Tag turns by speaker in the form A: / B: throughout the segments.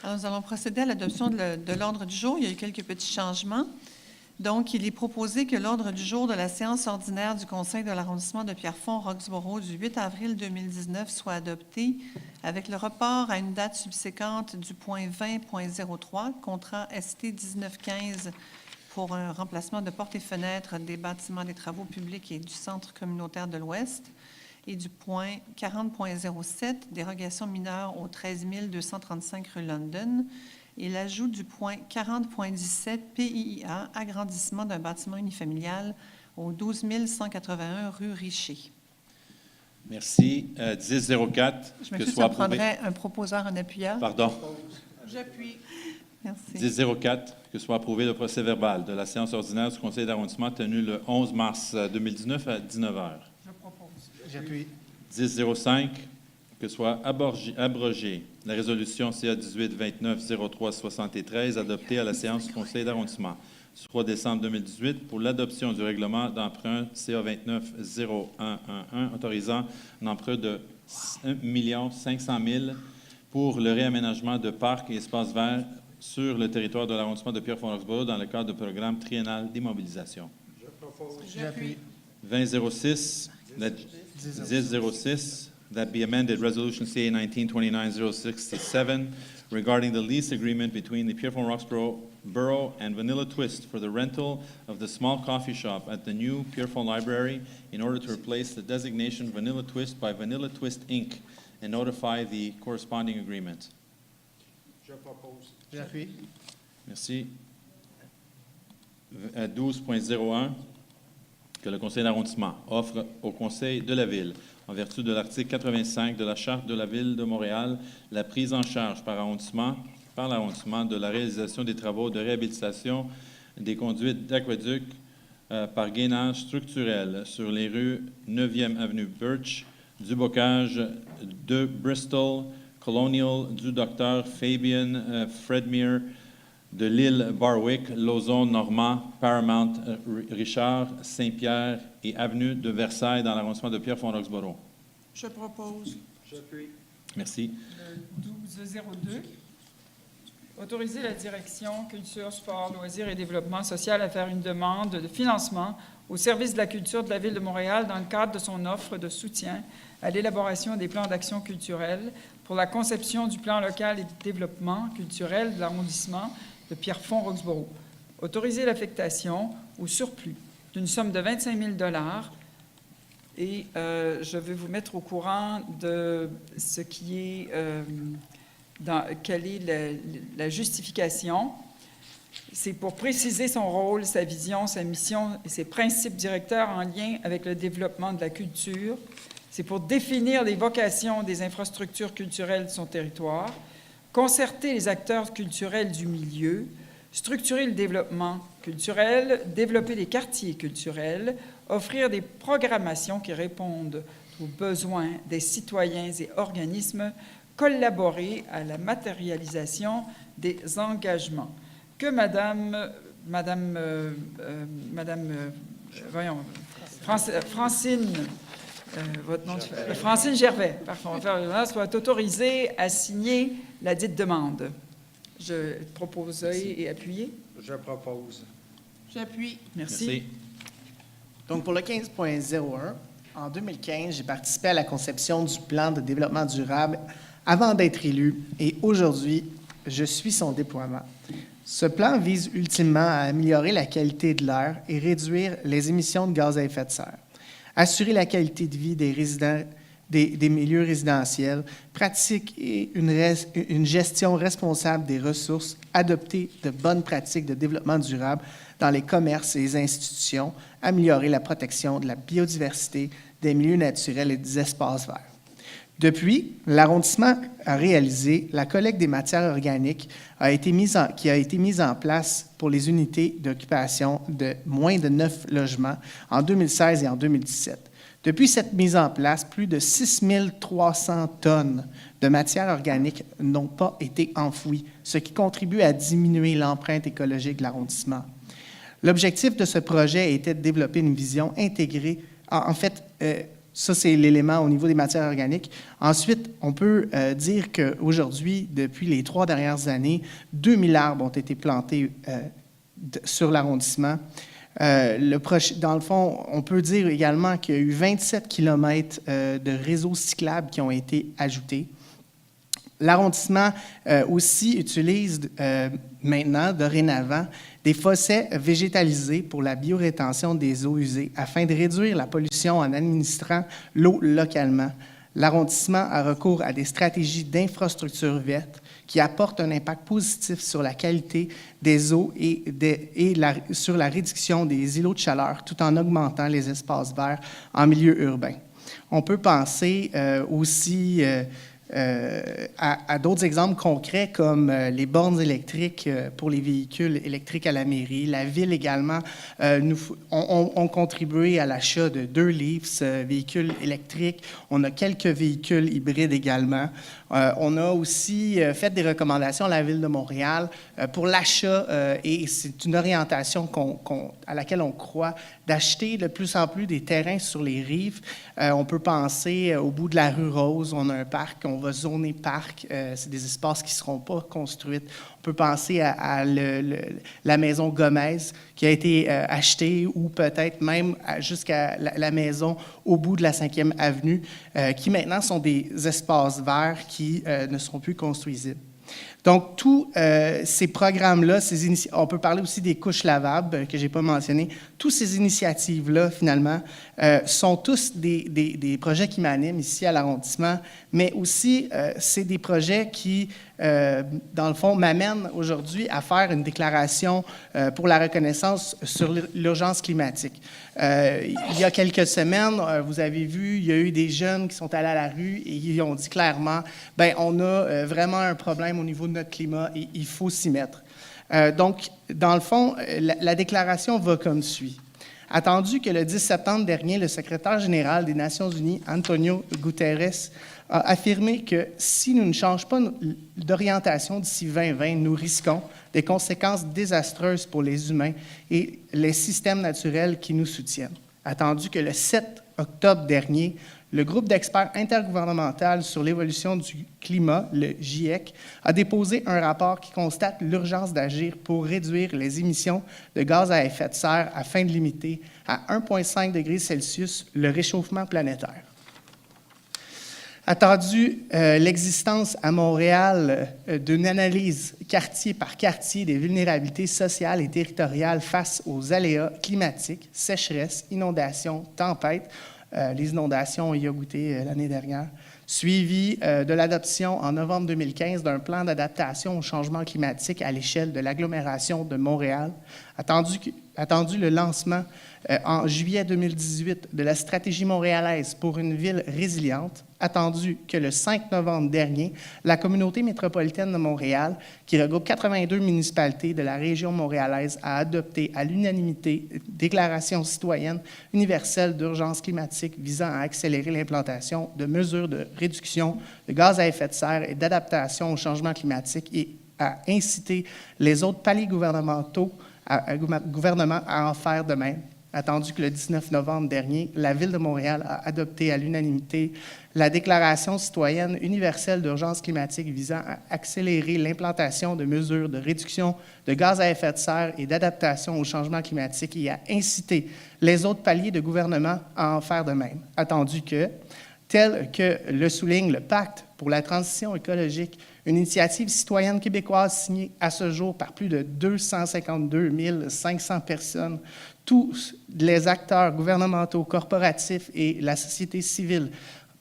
A: Alors, nous allons procéder à l'adoption de l'ordre du jour. Il y a eu quelques petits changements. Donc, il est proposé que l'ordre du jour de la séance ordinaire du Conseil de l'arrondissement de Pierrefonds-Roxboro du 8 avril 2019 soit adopté avec le report à une date subséquente du point 20.03, contrat ST 1915 pour un remplacement de portes et fenêtres des bâtiments des travaux publics et du Centre communautaire de l'Ouest, et du point 40.07, dérogation mineure au 13 235 rue London, et l'ajout du point 40.17 PIIA, agrandissement d'un bâtiment unifamilial au 12 181 rue Richer.
B: Merci. 1004,
A: Je
B: que
A: me
B: soit approuvé.
A: prendrait un proposeur, un appuyeur.
B: Pardon.
A: J'appuie. Merci.
B: 1004, que soit approuvé le procès-verbal de la séance ordinaire du Conseil d'arrondissement tenue le 11 mars 2019 à 19h.
A: Je propose.
C: J'appuie.
B: 1005, que soit abrogée la résolution CA 18-29-03-73 adoptée à la séance du Conseil d'arrondissement du 3 décembre 2018 pour l'adoption du règlement d'emprunt CA 29-0111 autorisant un emprunt de 1 500 000 pour le réaménagement de parcs et espaces verts sur le territoire de l'arrondissement de Pierrefonds-Roxboro dans le cadre du programme triennal d'immobilisation.
C: Je propose. J'appuie.
B: 2006, 1006, that be amended Resolution CA 1929-067 regarding the lease agreement between the Pierrefonds-Roxboro Borough and Vanilla Twist for the rental of the small coffee shop at the new Pierrefonds Library in order to replace the designation Vanilla Twist by Vanilla Twist, Inc. and notify the corresponding agreement.
C: Je propose. J'appuie.
B: Merci. 12.01, que le Conseil d'arrondissement offre au Conseil de la Ville, en vertu de l'article 85 de la Charte de la Ville de Montréal, la prise en charge par l'arrondissement de la réalisation des travaux de réhabilitation des conduites d'aqueduc par gainage structurel sur les rues 9e Avenue Birch, du Bocage de Bristol, Colonial, du Dr Fabian Fredmere, de l'île Barwick, Lauson, Normand, Paramount, Richard, Saint-Pierre et avenue de Versailles dans l'arrondissement de Pierrefonds-Roxboro.
A: Je propose.
C: J'appuie.
B: Merci.
D: Le 1202. Autoriser la direction Culture, Sport, Loisirs et Développement social à faire une demande de financement au service de la culture de la Ville de Montréal dans le cadre de son offre de soutien à l'élaboration des plans d'action culturelle pour la conception du plan local et de développement culturel de l'arrondissement de Pierrefonds-Roxboro. Autoriser l'affectation au surplus d'une somme de 25 000 et je vais vous mettre au courant de ce qui est, quelle est la justification. C'est pour préciser son rôle, sa vision, sa mission et ses principes directeurs en lien avec le développement de la culture. C'est pour définir les vocations des infrastructures culturelles de son territoire, concerter les acteurs culturels du milieu, structurer le développement culturel, développer des quartiers culturels, offrir des programmations qui répondent aux besoins des citoyens et organismes, collaborer à la matérialisation des engagements. Que Francine Gervais, soit autorisée à signer la dite demande. Je propose et appuyer.
C: Je propose.
A: J'appuie.
D: Merci.
E: Donc, pour le 15.01, en 2015, j'ai participé à la conception du plan de développement durable avant d'être élu et aujourd'hui, je suis son déploiement. Ce plan vise ultimement à améliorer la qualité de l'air et réduire les émissions de gaz à effet de serre, assurer la qualité de vie des résidents des milieux résidentiels, pratiquer une gestion responsable des ressources, adopter de bonnes pratiques de développement durable dans les commerces et les institutions, améliorer la protection de la biodiversité, des milieux naturels et des espaces verts. Depuis, l'arrondissement a réalisé la collecte des matières organiques qui a été mise en place pour les unités d'occupation de moins de 9 logements en 2016 et en 2017. Depuis cette mise en place, plus de 6 300 tonnes de matières organiques n'ont pas été enfouies, ce qui contribue à diminuer l'empreinte écologique de l'arrondissement. L'objectif de ce projet était de développer une vision intégrée, Ça, c'est l'élément au niveau des matières organiques. Ensuite, on peut dire qu'aujourd'hui, depuis les 3 dernières années, 2000 arbres ont été plantés sur l'arrondissement. Dans le fond, on peut dire également qu'il y a eu 27 km de réseaux cyclables qui ont été ajoutés. L'arrondissement aussi utilise maintenant, dorénavant, des fossés végétalisés pour la biorétention des eaux usées afin de réduire la pollution en administrant l'eau localement. L'arrondissement a recours à des stratégies d'infrastructure verte qui apportent un impact positif sur la qualité des eaux et sur la réduction des îlots de chaleur tout en augmentant les espaces verts en milieu urbain. On peut penser aussi à d'autres exemples concrets comme les bornes électriques pour les véhicules électriques à la mairie. La ville également ont contribué à l'achat de 2 Leafs véhicules électriques. On a quelques véhicules hybrides également. On a aussi fait des recommandations à la Ville de Montréal pour l'achat, et c'est une orientation à laquelle on croit, d'acheter de plus en plus des terrains sur les rives. On peut penser au bout de la rue Rose, on a un parc, on va zoner parc, c'est des espaces qui ne seront pas construits. On peut penser à la maison Gomez qui a été achetée, ou peut-être même jusqu'à la maison au bout de la 5e avenue, qui maintenant sont des espaces verts qui ne seront plus construisibles. Donc, tous ces programmes-là, on peut parler aussi des couches lavables que je n'ai pas mentionnées. Toutes ces initiatives-là, finalement, sont tous des projets qui m'animent ici à l'arrondissement, mais aussi, c'est des projets qui, dans le fond, m'amènent aujourd'hui à faire une déclaration pour la reconnaissance sur l'urgence climatique. Il y a quelques semaines, vous avez vu, il y a eu des jeunes qui sont allés à la rue et ils ont dit clairement, bien, on a vraiment un problème au niveau de notre climat et il faut s'y mettre. Donc, dans le fond, la déclaration va comme suit. Attendu que le 10 septembre dernier, le secrétaire général des Nations unies, Antonio Guterres, a affirmé que si nous ne changeons pas d'orientation d'ici 2020, nous risquons des conséquences désastreuses pour les humains et les systèmes naturels qui nous soutiennent. Attendu que le 7 octobre dernier, le groupe d'experts intergouvernemental sur l'évolution du climat, le GIEC, a déposé un rapport qui constate l'urgence d'agir pour réduire les émissions de gaz à effet de serre afin de limiter à 1,5 degré Celsius le réchauffement planétaire. Attendu l'existence à Montréal d'une analyse quartier par quartier des vulnérabilités sociales et territoriales face aux aléas climatiques, sécheresse, inondations, tempêtes. Les inondations, on y a goûté l'année dernière. Suivi de l'adoption en novembre 2015 d'un plan d'adaptation au changement climatique à l'échelle de l'agglomération de Montréal. Attendu le lancement en juillet 2018 de la stratégie montréalaise pour une ville résiliente. Attendu que le 5 novembre dernier, la communauté métropolitaine de Montréal, qui regroupe 82 municipalités de la région montréalaise, a adopté à l'unanimité une déclaration citoyenne universelle d'urgence climatique visant à accélérer l'implantation de mesures de réduction de gaz à effet de serre et d'adaptation au changement climatique et à inciter les autres paliers gouvernementaux à en faire de même. Attendu que le 19 novembre dernier, la Ville de Montréal a adopté à l'unanimité la Déclaration citoyenne universelle d'urgence climatique visant à accélérer l'implantation de mesures de réduction de gaz à effet de serre et d'adaptation au changement climatique et à inciter les autres paliers de gouvernement à en faire de même. Attendu que, tel que le souligne le Pacte pour la transition écologique, une initiative citoyenne québécoise signée à ce jour par plus de 252 500 personnes, tous les acteurs gouvernementaux, corporatifs et la société civile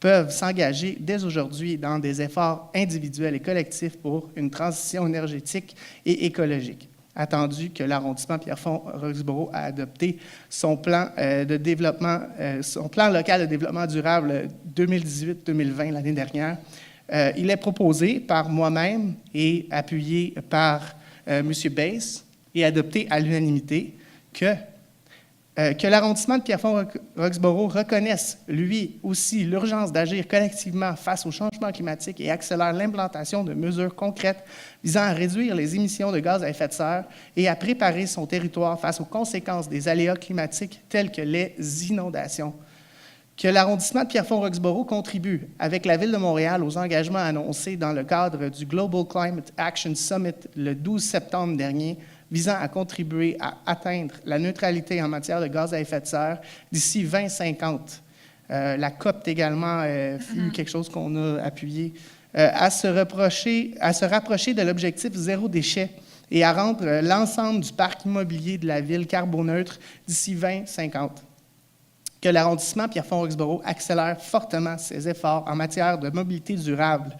E: peuvent s'engager dès aujourd'hui dans des efforts individuels et collectifs pour une transition énergétique et écologique. Attendu que l'arrondissement Pierrefonds-Roxboro a adopté son plan de développement, son plan local de développement durable 2018-2020 l'année dernière, il est proposé par moi-même et appuyé par M. Bass et adopté à l'unanimité que l'arrondissement de Pierrefonds-Roxboro reconnaisse, lui aussi, l'urgence d'agir collectivement face au changement climatique et accélère l'implantation de mesures concrètes visant à réduire les émissions de gaz à effet de serre et à préparer son territoire face aux conséquences des aléas climatiques tels que les inondations. Que l'arrondissement de Pierrefonds-Roxborough contribue, avec la Ville de Montréal, aux engagements annoncés dans le cadre du Global Climate Action Summit le 12 septembre dernier, visant à contribuer à atteindre la neutralité en matière de gaz à effet de serre d'ici 2050. La COP également fut quelque chose qu'on a appuyé, à se rapprocher de l'objectif zéro déchet et à rendre l'ensemble du parc immobilier de la ville carboneutre d'ici 2050. Que l'arrondissement Pierrefonds-Roxborough accélère fortement ses efforts en matière de mobilité durable.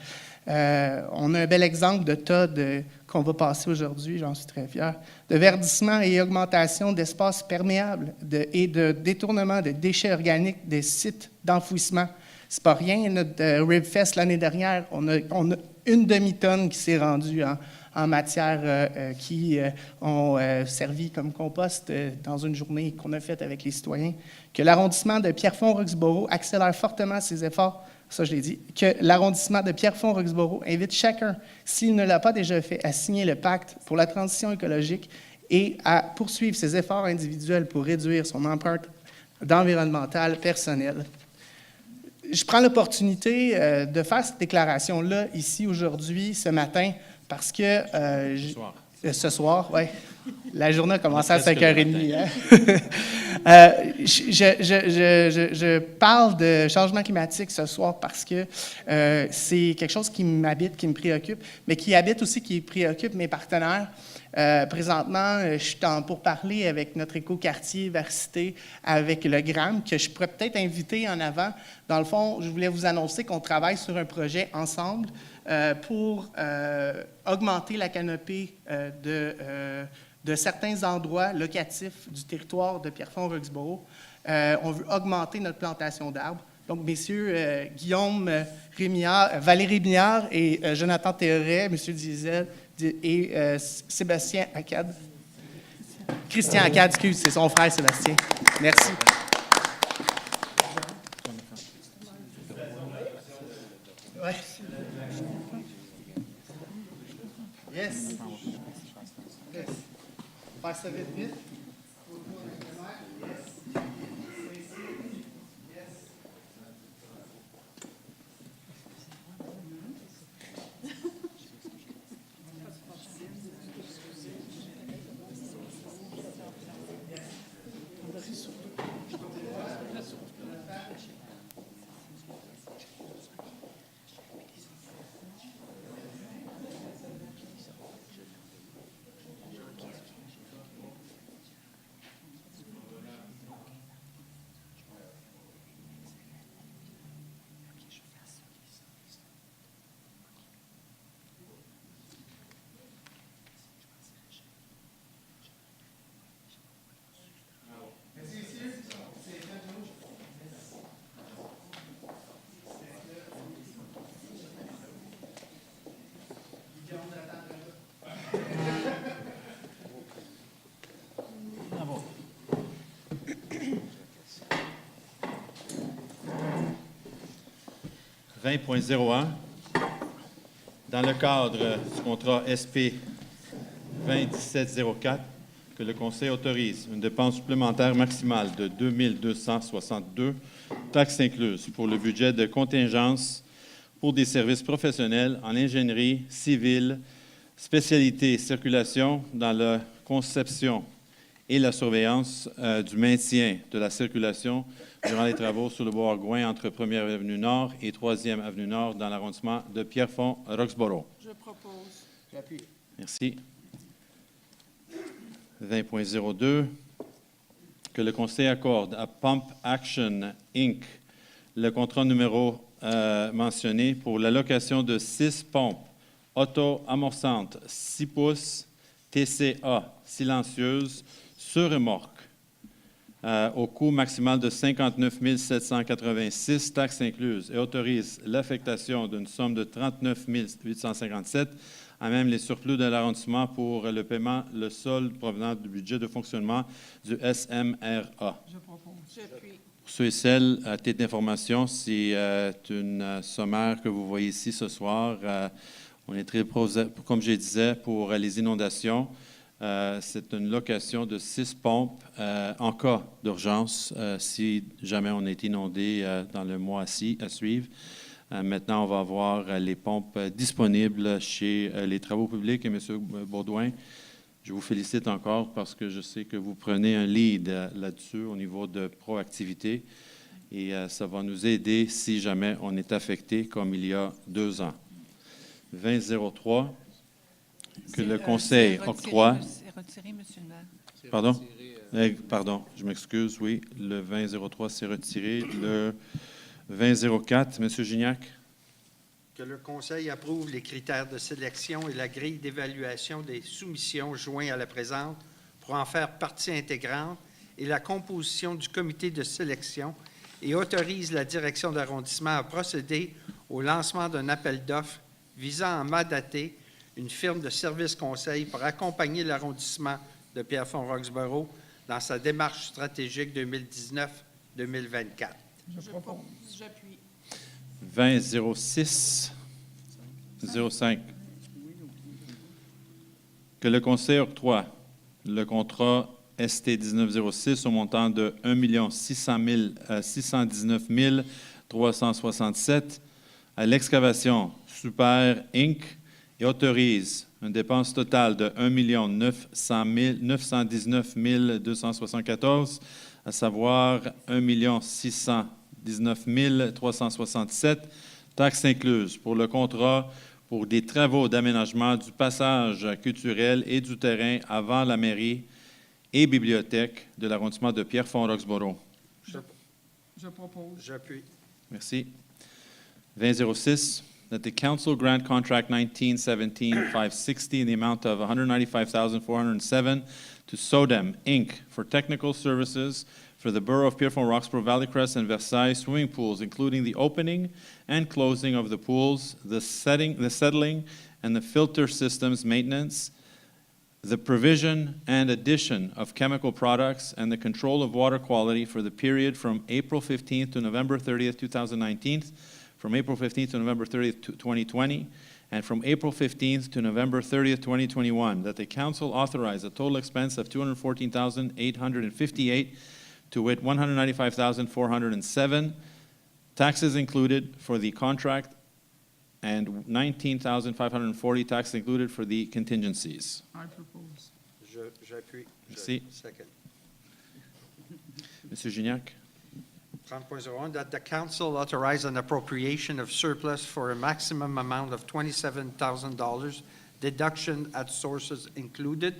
E: On a un bel exemple de tas qu'on va passer aujourd'hui, j'en suis très fier, de verdissement et augmentation d'espaces perméables et de détournement de déchets organiques des sites d'enfouissement. C'est pas rien, notre RibFest l'année dernière, on a une demi-tonne qui s'est rendue en matière qui ont servi comme compost dans une journée qu'on a faite avec les citoyens. Que l'arrondissement de Pierrefonds-Roxborough accélère fortement ses efforts, ça je l'ai dit, que l'arrondissement de Pierrefonds-Roxborough invite chacun, s'il ne l'a pas déjà fait, à signer le pacte pour la transition écologique et à poursuivre ses efforts individuels pour réduire son empreinte environnementale personnelle. Je prends l'opportunité de faire cette déclaration-là ici aujourd'hui, ce matin, parce que ce soir, oui. La journée a commencé à 5h30. Hein? Je parle de changement climatique ce soir parce que c'est quelque chose qui m'habite, qui me préoccupe, mais qui préoccupe mes partenaires. Présentement, je suis en pourparlers avec notre écoquartier Versité, avec le GRAM, que je pourrais peut-être inviter en avant. Dans le fond, je voulais vous annoncer qu'on travaille sur un projet ensemble pour augmenter la canopée de certains endroits locatifs du territoire de Pierrefonds-Roxborough. On veut augmenter notre plantation d'arbres. Donc, messieurs Guillaume Rémillard, Valérie Bignard et Jonathan Théoret, monsieur Diesel et Sébastien Accad. Christian Accad, excuse, c'est son frère Sébastien. Merci. Ouais. Yes. Yes. Faire ça vite, vite.
B: « 20.01 dans le cadre du contrat SP 2017-04, que le Conseil autorise une dépense supplémentaire maximale de 2 262, taxes incluses, pour le budget de contingence pour des services professionnels en ingénierie civile, spécialité circulation dans la conception et la surveillance du maintien de la circulation durant les travaux sur le boulevard Gouin entre 1er Avenue Nord et 3e Avenue Nord dans l'arrondissement de Pierrefonds-Roxborough.
D: Je propose.
E: J'appuie.
B: Merci. 20.02, que le Conseil accorde à Pump Action Inc. le contrat numéro mentionné pour la location de 6 pompes auto-amorçantes 6 pouces TCA silencieuses sur remorque au coût maximal de 59 786, taxes incluses, et autorise l'affectation d'une somme de 39 857 à même les surplus de l'arrondissement pour le paiement, le solde provenant du budget de fonctionnement du SMRA.
D: Je propose. J'appuie.
B: Pour ceux et celles, à titre d'information, c'est une sommaire que vous voyez ici ce soir. On est très, comme je disais, pour les inondations. C'est une location de 6 pompes en cas d'urgence si jamais on est inondé dans le mois à suivre. Maintenant, on va avoir les pompes disponibles chez les Travaux publics. Et M. Baudouin, je vous félicite encore parce que je sais que vous prenez un lead là-dessus au niveau de proactivité. Et ça va nous aider si jamais on est affecté comme il y a 2 ans. 2003, que le Conseil octroie...
A: C'est retiré, M. le maire.
B: Pardon? Pardon, je m'excuse, oui. Le 2003 s'est retiré. Le 2004, M. Gignac.
C: Que le Conseil approuve les critères de sélection et la grille d'évaluation des soumissions joints à la présente pour en faire partie intégrante et la composition du comité de sélection et autorise la direction d'arrondissement à procéder au lancement d'un appel d'offres visant à mandater une firme de services conseil pour accompagner l'arrondissement de Pierrefonds-Roxborough dans sa démarche stratégique 2019-2024.
D: Je propose.
A: J'appuie.
B: 2006, 05. Que le Conseil octroie le contrat ST 1906 au montant de 1 619 367 à l'excavation Super Inc. et autorise une dépense totale de 1 919 274, à savoir 1 619 367, taxes incluses pour le contrat pour des travaux d'aménagement du passage culturel et du terrain avant la mairie et bibliothèque de l'arrondissement de Pierrefonds-Roxborough.
D: Je propose.
C: J'appuie.
B: Merci. 2006, that the council grant contract 1917-560 in the amount of $195,407 to SODEM, Inc. for technical services for the Borough of Pierrefonds, Roxborough, Valley Crest, and Versailles swimming pools, including the opening and closing of the pools, the settling, and the filter systems maintenance, the provision and addition of chemical products, and the control of water quality for the period from April 15th to November 30th, 2019, from April 15th to November 30th, 2020, and from April 15th to November 30th, 2021, that the council authorize a total expense of $214,858, to wit $195,407, taxes included for the contract, and $19,540 taxes included for the contingencies.
D: I propose.
C: J'appuie.
B: Merci.
C: Second.
B: Monsieur Gignac.
C: 30.01, that the council authorize an appropriation of surplus for a maximum amount of $27,000, deduction at sources included,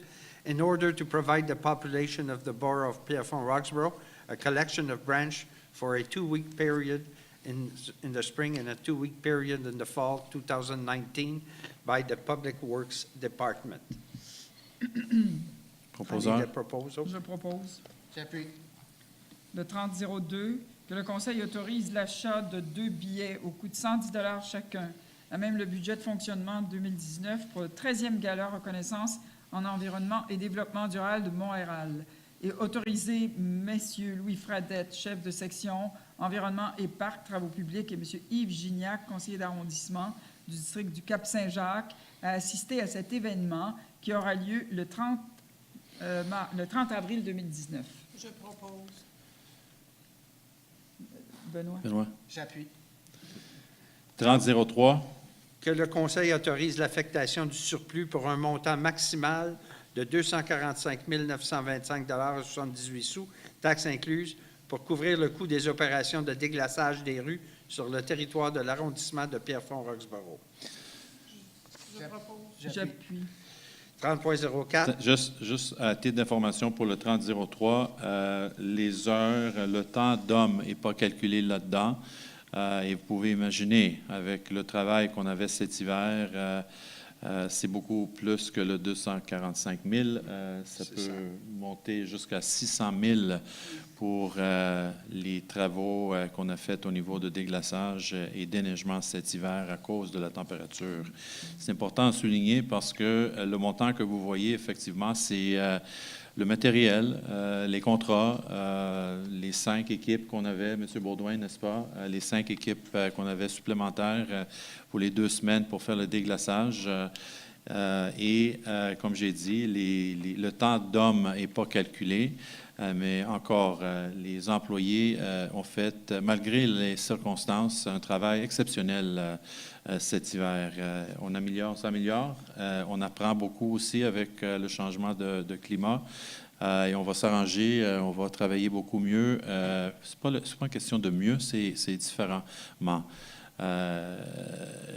C: in order to provide the population of the borough of Pierrefonds-Roxborough a collection of branch for a 2-week period in the spring and a 2-week period in the fall 2019 by the Public Works Department. I need
B: Proposeur.
C: a proposal.
D: Je propose.
E: J'appuie.
D: Le 3002, que le Conseil autorise l'achat de 2 billets au coût de 110 $ chacun, à même le budget de fonctionnement 2019 pour le 13e gala reconnaissance en environnement et développement durable de Montréal, et autoriser Messieurs Louis Fradette, chef de section environnement et parcs, travaux publics, et M. Yves Gignac, conseiller d'arrondissement du district du Cap-Saint-Jacques, à assister à cet événement qui aura lieu le 30 avril 2019.
A: Je propose.
D: Benoît.
B: Benoît.
E: J'appuie.
B: 3003.
C: Que le Conseil autorise l'affectation du surplus pour un montant maximal de 245 925,78 $, taxes incluses, pour couvrir le coût des opérations de déglaçage des rues sur le territoire de l'arrondissement de Pierrefonds-Roxborough.
A: Je propose.
D: J'appuie.
C: 30.04.
B: Juste à titre d'information pour le 3003, les heures, le temps d'homme n'est pas calculé là-dedans. Et vous pouvez imaginer, avec le travail qu'on avait cet hiver, c'est beaucoup plus que le 245 000. Ça peut monter jusqu'à 600 000 pour les travaux qu'on a faits au niveau de déglaçage et déneigement cet hiver à cause de la température. C'est important à souligner parce que le montant que vous voyez, effectivement, c'est le matériel, les contrats, les 5 équipes qu'on avait, M. Baudouin, n'est-ce pas? Les 5 équipes qu'on avait supplémentaires pour les 2 semaines pour faire le déglaçage. Comme j'ai dit, le temps d'homme n'est pas calculé, mais encore, les employés ont fait, malgré les circonstances, un travail exceptionnel cet hiver. On s'améliore. On apprend beaucoup aussi avec le changement de climat. Et on va s'arranger, on va travailler beaucoup mieux. C'est pas une question de mieux, c'est différemment.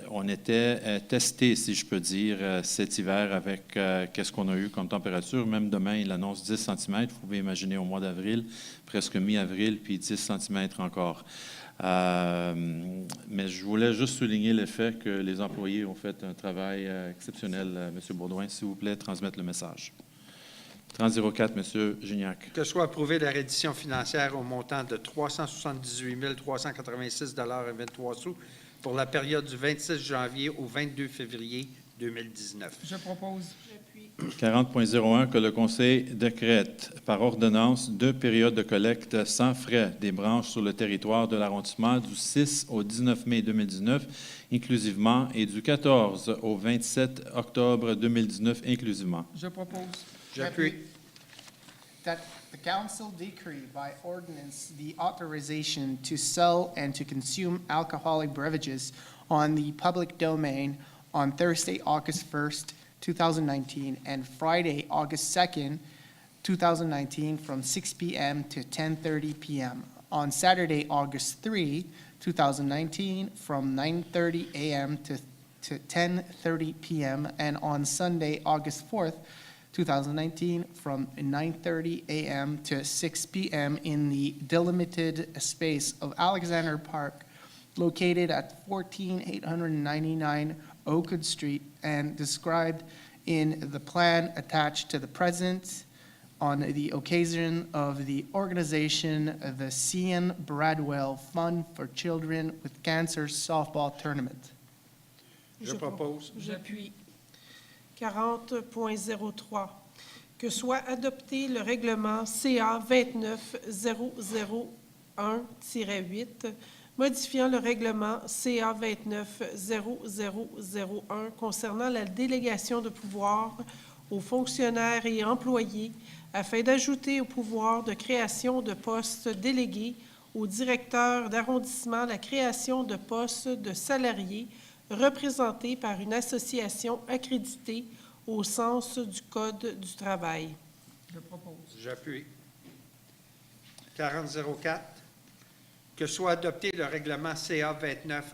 B: On était testé, si je peux dire, cet hiver avec qu'est-ce qu'on a eu comme température. Même demain, il annonce 10 cm. Vous pouvez imaginer au mois d'avril, presque mi-avril, puis 10 cm encore. Mais je voulais juste souligner le fait que les employés ont fait un travail exceptionnel. M. Baudouin, s'il vous plaît, transmettre le message. 3004, M. Gignac.
C: Que soit approuvée la reddition financière au montant de 378 386,23 $ pour la période du 26 janvier au 22 février 2019.
D: Je propose.
B: 40.01, que le Conseil décrète par ordonnance 2 périodes de collecte sans frais des branches sur le territoire de l'arrondissement du 6 au 19 mai 2019 inclusivement et du 14 au 27 octobre 2019 inclusivement.
D: Je propose.
C: J'appuie.
E: That the council decree by ordinance the authorization to sell and to consume alcoholic beverages on the public domain on Thursday, August 1st, 2019, and Friday, August 2nd, 2019, from 6 p.m. to 10:30 p.m. On Saturday, August 3, 2019, from 9:30 a.m. to 10:30 p.m., and on Sunday, August 4th, 2019, from 9:30 a.m. to 6 p.m. in the delimited space of Alexander Park, located at 14899 Oakwood Street, and described in the plan attached to the present on the occasion of the organization of the Cian Bradwell Fund for Children with Cancer Softball Tournament.
C: Je propose.
F: J'appuie. 40.03, que soit adopté le règlement CA 29-001-8, modifiant le règlement CA 29-0001 concernant la délégation de pouvoir aux fonctionnaires et employés afin d'ajouter au pouvoir de création de postes délégués au directeur d'arrondissement la création de postes de salariés représentés par une association accréditée au sens du Code du travail.
D: Je propose.
C: J'appuie. 4004, que soit adopté le règlement CA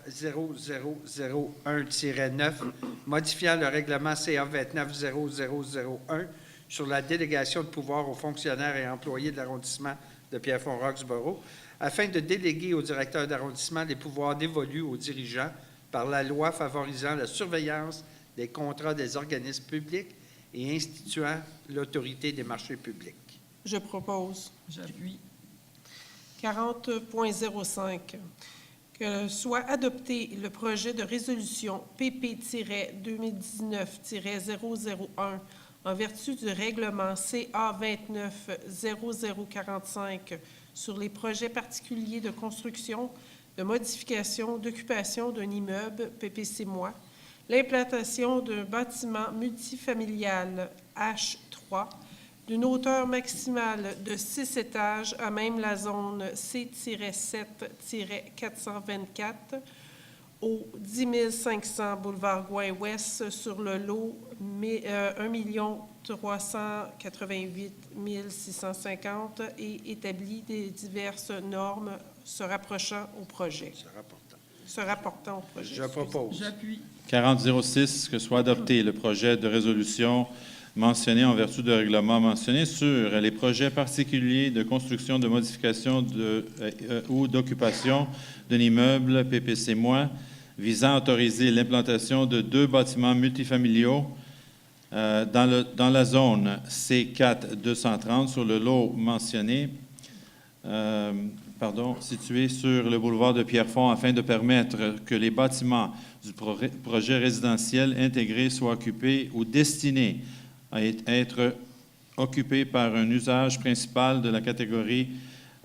C: 29-0001-9, modifiant le règlement CA 29-0001 sur la délégation de pouvoir aux fonctionnaires et employés de l'arrondissement de Pierrefonds-Roxborough, afin de déléguer au directeur d'arrondissement les pouvoirs dévolus aux dirigeants par la loi favorisant la surveillance des contrats des organismes publics et instituant l'autorité des marchés publics.
F: Je propose.
D: J'appuie.
F: 40.05, que soit adopté le projet de résolution PP-2019-0001 en vertu du règlement CA 29-0045 sur les projets particuliers de construction, de modification, d'occupation d'un immeuble, PPC-moi, l'implantation d'un bâtiment multifamilial H3 d'une hauteur maximale de 6 étages à même la zone C-7-424 au 10 500 boulevard Gouin-Ouest sur le lot 1 388 650 et établit des diverses normes se rapprochant au projet. Se rapportant au projet.
C: Je propose.
D: J'appuie.
B: 4006, que soit adopté le projet de résolution mentionné en vertu de règlement mentionné sur les projets particuliers de construction, de modification ou d'occupation d'un immeuble PPC-moi visant à autoriser l'implantation de 2 bâtiments multifamiliaux dans la zone C4-230 sur le lot mentionné, situé sur le boulevard de Pierrefonds afin de permettre que les bâtiments du projet résidentiel intégré soient occupés ou destinés à être occupés par un usage principal de la catégorie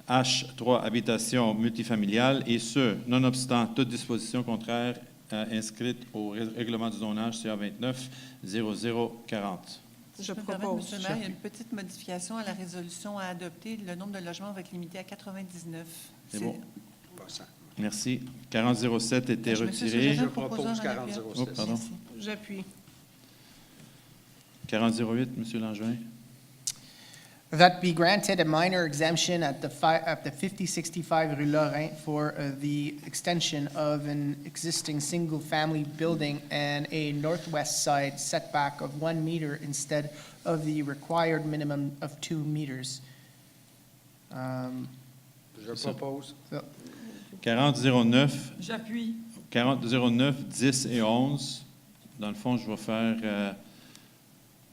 B: H3 habitation multifamiliale et ce, nonobstant toute disposition contraire inscrite au règlement du zonage CA 29-0040.
F: Je
A: peux me permettre,
F: propose.
A: Monsieur le maire, il y a une petite modification à la résolution à adopter. Le nombre de logements va être limité à 99.
B: C'est bon.
C: Pas ça.
B: Merci. 4007 était
A: Je m'excuse,
B: retiré.
A: je
C: Je
A: propose
C: propose
A: un
C: 4007.
B: Oh, pardon.
A: Merci.
F: J'appuie.
B: 4008, Monsieur Langevin.
E: That be granted a minor exemption at the 5065 Rue Lorrain for the extension of an existing single-family building and a northwest side setback of 1 meter instead of the required minimum of 2 meters.
C: Je propose.
B: 4009,
D: J'appuie.
B: 4009, 10 et 11. Dans le fond, je vais faire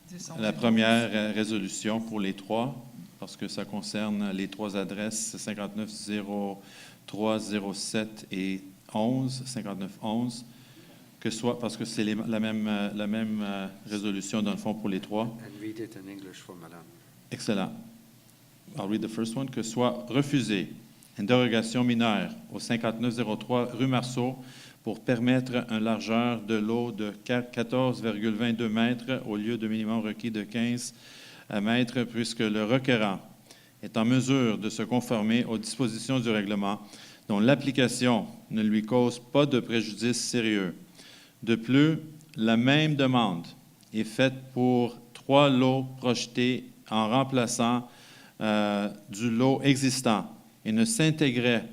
D: 10,
B: la
D: 11.
B: première résolution pour les trois, parce que ça concerne les trois adresses 590307 et 5911, que soit, parce que c'est la même résolution dans le fond pour les trois.
C: And read it in English for madame.
B: Excellent. I'll read the first one. Que soit refusée une dérogation mineure au 5903 rue Marceau pour permettre une largeur de l'eau de 14,22 mètres au lieu de minimum requis de 15 mètres, puisque le requérant est en mesure de se conformer aux dispositions du règlement dont l'application ne lui cause pas de préjudice sérieux. De plus, la même demande est faite pour 3 lots projetés en remplaçant du lot existant et ne s'intégrait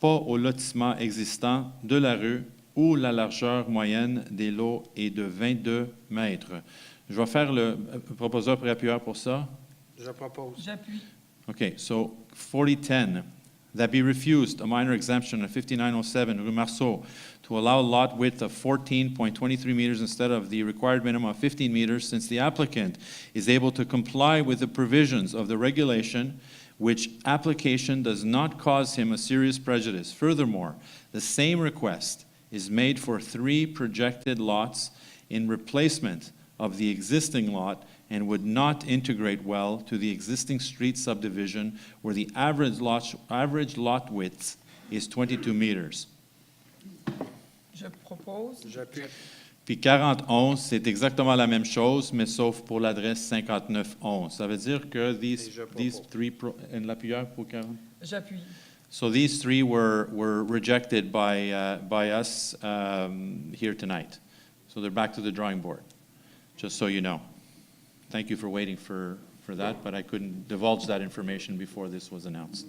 B: pas au lotissement existant de la rue où la largeur moyenne des lots est de 22 mètres. Je vais faire le proposeur pré-appuyeur pour ça.
C: Je propose.
D: J'appuie.
B: Okay, so 4010, that be refused a minor exemption of 5907 Rue Marceau to allow lot width of 14.23 meters instead of the required minimum of 15 meters, since the applicant is able to comply with the provisions of the regulation, which application does not cause him a serious prejudice. Furthermore, the same request is made for 3 projected lots in replacement of the existing lot and would not integrate well to the existing street subdivision where the average lot width is 22 meters.
D: Je propose.
C: J'appuie.
B: Puis 4011, c'est exactement la même chose, mais sauf pour l'adresse 5911. Ça veut dire que these three, and l'appuyeur pour 40?
D: J'appuie.
B: So these 3 were rejected by us here tonight. So they're back to the drawing board, just so you know. Thank you for waiting for that, but I couldn't divulge that information before this was announced.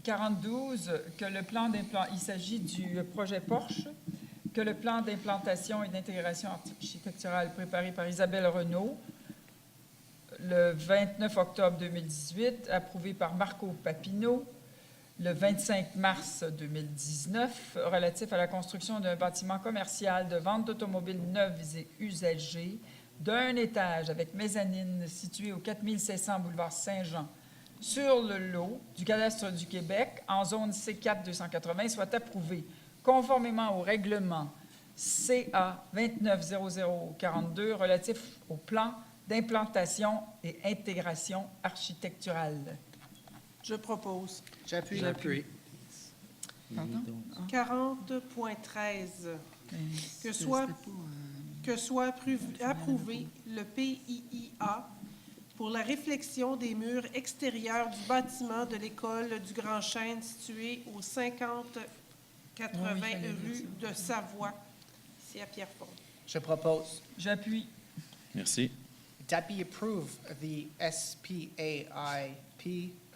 D: 4012, que le plan il s'agit du projet Porsche, que le plan d'implantation et d'intégration architecturale préparé par Isabelle Renaud le 29 octobre 2018, approuvé par Marco Papineau le 25 mars 2019, relatif à la construction d'un bâtiment commercial de vente d'automobiles neuves et usagées d'un étage avec mezzanine situé au 4700 boulevard Saint-Jean sur le lot du cadastre du Québec en zone C4 280 soit approuvé conformément au règlement CA 290042 relatif au plan d'implantation et intégration architecturale.
F: Je propose.
E: J'appuie.
C: J'appuie.
D: Pardon?
F: 40.13. Que soit approuvé le PIIA pour la réflexion des murs extérieurs du bâtiment de l'école du Grand Chêne situé au 5080 rue de Savoie, ici à Pierrefonds.
E: Je propose.
D: J'appuie.
B: Merci.
E: That be approve the SPAIP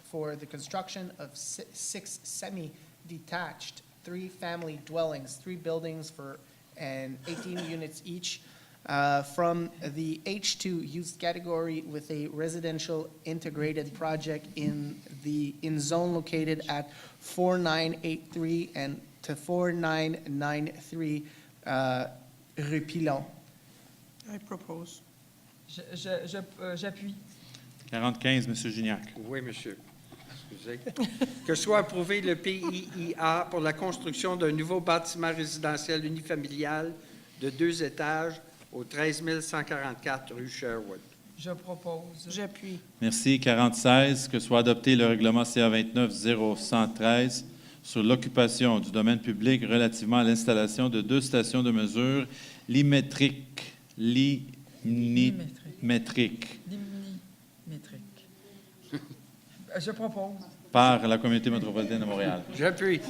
E: for the construction of 6 semi-detached, 3-family dwellings, 3 buildings for and 18 units each, from the H2 use category with a residential integrated project in zone located at 4983 and to 4993 Rue Pilon.
F: I propose.
D: J'appuie.
B: 4015, M. Gignac.
C: Oui, monsieur. Excusez. Que soit approuvé le PIIA pour la construction d'un nouveau bâtiment résidentiel unifamilial de 2 étages au 13 144 rue Sherwood.
D: Je propose.
F: J'appuie.
B: Merci. 4016, que soit adopté le règlement CA 29-0113 sur l'occupation du domaine public relativement à l'installation de 2 stations de mesure limétriques
D: Je propose.
B: par la communauté métropolitaine de Montréal.
C: J'appuie.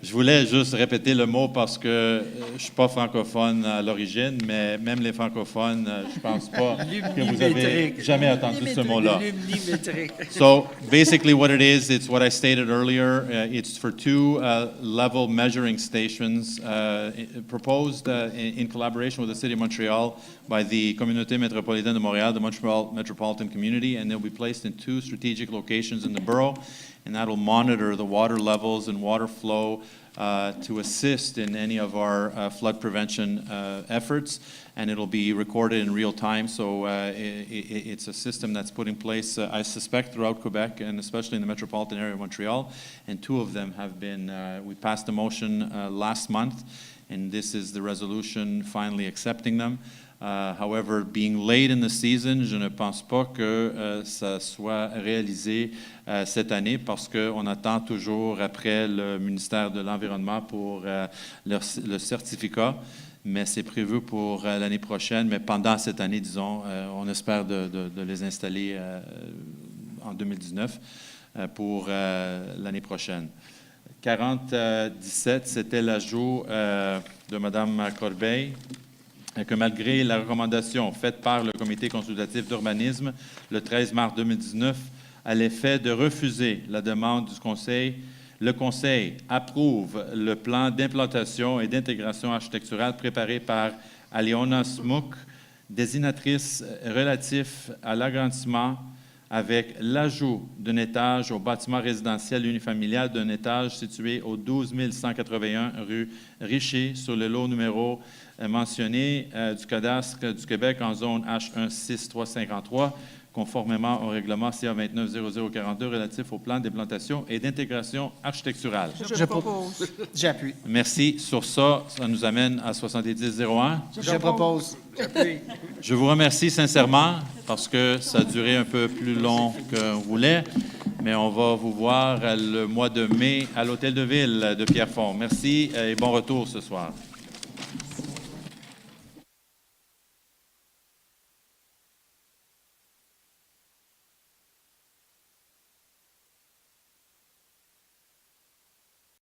B: Je voulais juste répéter le mot parce que je ne suis pas francophone à l'origine, mais même les francophones, je ne pense pas que vous avez
C: Lumnimétrique.
B: jamais entendu ce mot-là.
C: Lumnimétrique.
B: So basically what it is, it's what I stated earlier. It's for 2 level measuring stations proposed in collaboration with the City of Montreal by the Communauté métropolitaine de Montréal, the Montreal Metropolitan Community, and they'll be placed in 2 strategic locations in the borough, and that'll monitor the water levels and water flow to assist in any of our flood prevention efforts, and it'll be recorded in real time. So it's a system that's put in place, I suspect, throughout Quebec and especially in the metropolitan area of Montreal. And 2 of them have been, we passed a motion last month, and this is the resolution finally accepting them. However, being late in the season, je ne pense pas que ça soit réalisé cette année parce qu'on attend toujours après le ministère de l'Environnement pour le certificat, mais c'est prévu pour l'année prochaine. Mais pendant cette année, disons, on espère de les installer en 2019 pour l'année prochaine. 4017, c'était l'ajout de Mme Corbeil, que malgré la recommandation faite par le Comité consultatif d'urbanisme le 13 mars 2019 à l'effet de refuser la demande du Conseil, le Conseil approuve le plan d'implantation et d'intégration architecturale préparé par Aliona Smook, désignatrice relatif à l'agrandissement avec l'ajout d'un étage au bâtiment résidentiel unifamilial d'un étage situé au 12 181 rue Richer sur le lot numéro mentionné du cadastre du Québec en zone H16353, conformément au règlement CA 290042 relatif au plan d'implantation et d'intégration architecturale.
F: Je propose.
E: J'appuie.
B: Merci. Sur ça, ça nous amène à 7001.
E: Je propose.
C: J'appuie.
B: Je vous remercie sincèrement parce que ça a duré un peu plus long qu'on voulait, mais on va vous voir le mois de mai à l'Hôtel de Ville de Pierrefonds. Merci et bon retour ce soir.